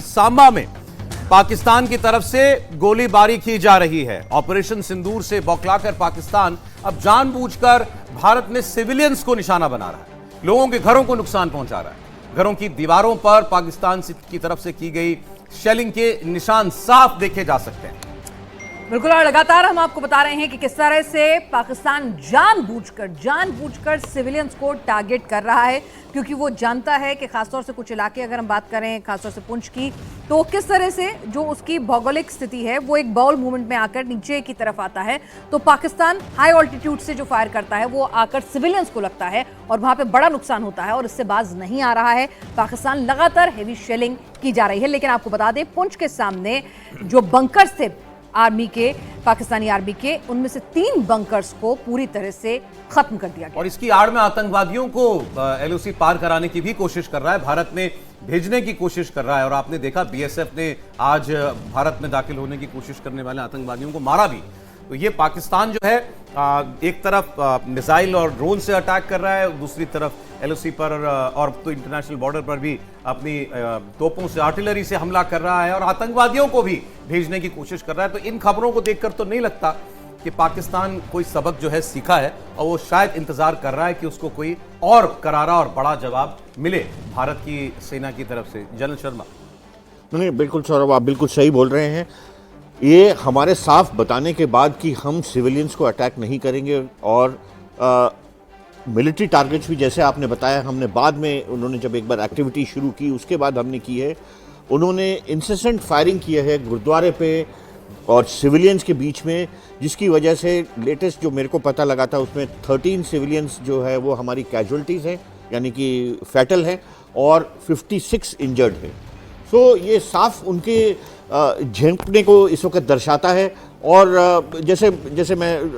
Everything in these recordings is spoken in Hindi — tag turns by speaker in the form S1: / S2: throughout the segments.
S1: सांबा में पाकिस्तान की तरफ से गोलीबारी की जा रही है। ऑपरेशन सिंदूर से बौखलाकर पाकिस्तान अब जानबूझकर भारत में सिविलियंस को निशाना बना रहा है, लोगों के घरों को नुकसान पहुंचा रहा है। घरों की दीवारों पर पाकिस्तान की तरफ से की गई शेलिंग के निशान साफ देखे जा सकते हैं।
S2: बिल्कुल, और लगातार हम आपको बता रहे हैं कि किस तरह से पाकिस्तान जानबूझकर सिविलियंस को टारगेट कर रहा है, क्योंकि वो जानता है कि खासतौर से कुछ इलाके, अगर हम बात करें खासतौर से पुंछ की, तो किस तरह से जो उसकी भौगोलिक स्थिति है वो एक बाउल मूवमेंट में आकर नीचे की तरफ आता है। तो पाकिस्तान हाई ऑल्टीट्यूड से जो फायर करता है वो आकर सिविलियंस को लगता है और वहां पे बड़ा नुकसान होता है और इससे बाज नहीं आ रहा है। पाकिस्तान लगातार हेवी शेलिंग की जा रही है। लेकिन आपको बता दें, पुंछ के सामने जो बंकर्स थे आर्मी के, पाकिस्तानी आर्मी के, उनमें से 3 बंकर्स को पूरी तरह से खत्म कर दिया गया।
S1: और इसकी आड़ में आतंकवादियों को एलओसी पार कराने की भी कोशिश कर रहा है, भारत में भेजने की कोशिश कर रहा है। और आपने देखा बीएसएफ ने आज भारत में दाखिल होने की कोशिश करने वाले आतंकवादियों को मारा भी। तो ये पाकिस्तान जो है एक तरफ मिसाइल और ड्रोन से अटैक कर रहा है, दूसरी तरफ एलओसी पर और तो इंटरनेशनल बॉर्डर पर भी अपनी तोपों से, आर्टिलरी से हमला कर रहा है और आतंकवादियों को भी भेजने की कोशिश कर रहा है। तो इन खबरों को देखकर तो नहीं लगता कि पाकिस्तान कोई सबक जो है सीखा है, और वो शायद इंतजार कर रहा है कि उसको कोई और करारा और बड़ा जवाब मिले भारत की सेना की तरफ से। जनरल शर्मा।
S3: नहीं, बिल्कुल सौरभ, आप बिल्कुल सही बोल रहे हैं। ये हमारे साफ बताने के बाद कि हम सिविलियंस को अटैक नहीं करेंगे और मिलिट्री टारगेट्स भी, जैसे आपने बताया, हमने बाद में, उन्होंने जब एक बार एक्टिविटी शुरू की उसके बाद हमने की है। उन्होंने इंसेसेंट फायरिंग की है गुरुद्वारे पे और सिविलियंस के बीच में, जिसकी वजह से लेटेस्ट जो मेरे को पता लगा था उसमें 13 सिविलियंस जो है वो हमारी कैजुअल्टीज़ हैं, यानी कि फैटल हैं, और 56 इंजर्ड हैं। सो ये साफ उनके झेंपने को इस वक्त दर्शाता है। और जैसे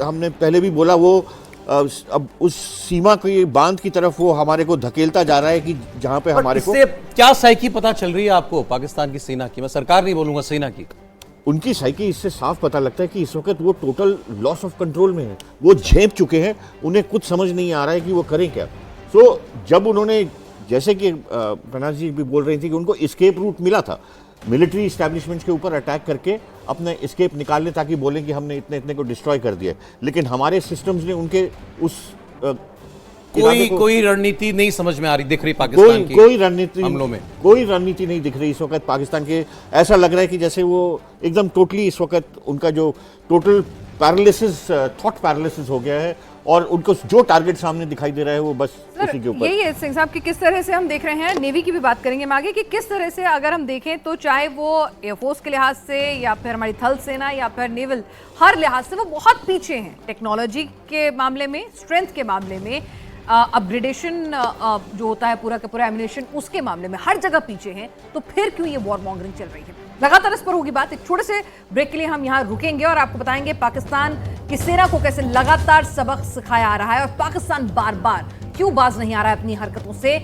S3: हमने पहले भी बोला, वो अब उस सीमा की बांध की तरफ वो हमारे को धकेलता जा रहा है कि जहां पे हमारे को।
S1: क्या साइकी पता चल रही है आपको पाकिस्तान की सेना की? मैं सरकार नहीं बोलूंगा, सेना की।
S3: उनकी साइकी इससे साफ पता लगता है कि इस वक्त वो टोटल लॉस ऑफ कंट्रोल में है। वो झेप चुके हैं, उन्हें कुछ समझ नहीं आ रहा है कि वो करें क्या। सो जब उन्होंने, जैसे कि प्रणाल जी भी बोल रही थी कि उनको एस्केप रूट मिला था, मिलिट्री इस्टेब्लिशमेंट्स के ऊपर अटैक करके अपने एस्केप निकालने, ताकि बोलें कि हमने इतने इतने को डिस्ट्रॉय कर दिया। लेकिन हमारे सिस्टम्स ने उनके उस
S1: कोई रणनीति नहीं समझ में आ रही, दिख रही पाकिस्तान की
S3: कोई रणनीति
S1: हमलों में
S3: कोई रणनीति नहीं दिख रही इस वक्त पाकिस्तान के। ऐसा लग रहा है कि जैसे वो एकदम टोटली इस वक्त उनका जो टोटल पैरालिसिस, थॉट पैरालिसिस हो गया है, और उनको जो टारगेट सामने दिखाई दे रहा है वो बस उसी के ऊपर।
S2: यही है सिंह साहब कि किस तरह से हम देख रहे हैं, नेवी की भी बात करेंगे हम आगे, कि किस तरह से अगर हम देखें तो चाहे वो एयरफोर्स के लिहाज से या फिर हमारी थल सेना या फिर नेवल, हर लिहाज से वो बहुत पीछे हैं। टेक्नोलॉजी के मामले में, स्ट्रेंथ के मामले में, अपग्रेडेशन जो होता है पूरा का पूरा एम्यूनेशन, उसके मामले में हर जगह पीछे हैं। तो फिर क्यों ये वॉर मॉन्गरिंग चल रही है? लगातार इस पर होगी बात। एक छोटे से ब्रेक के लिए हम यहाँ रुकेंगे और आपको बताएंगे पाकिस्तान की सेना को कैसे लगातार सबक सिखाया आ रहा है और पाकिस्तान बार बार क्यों बाज नहीं आ रहा है अपनी हरकतों से।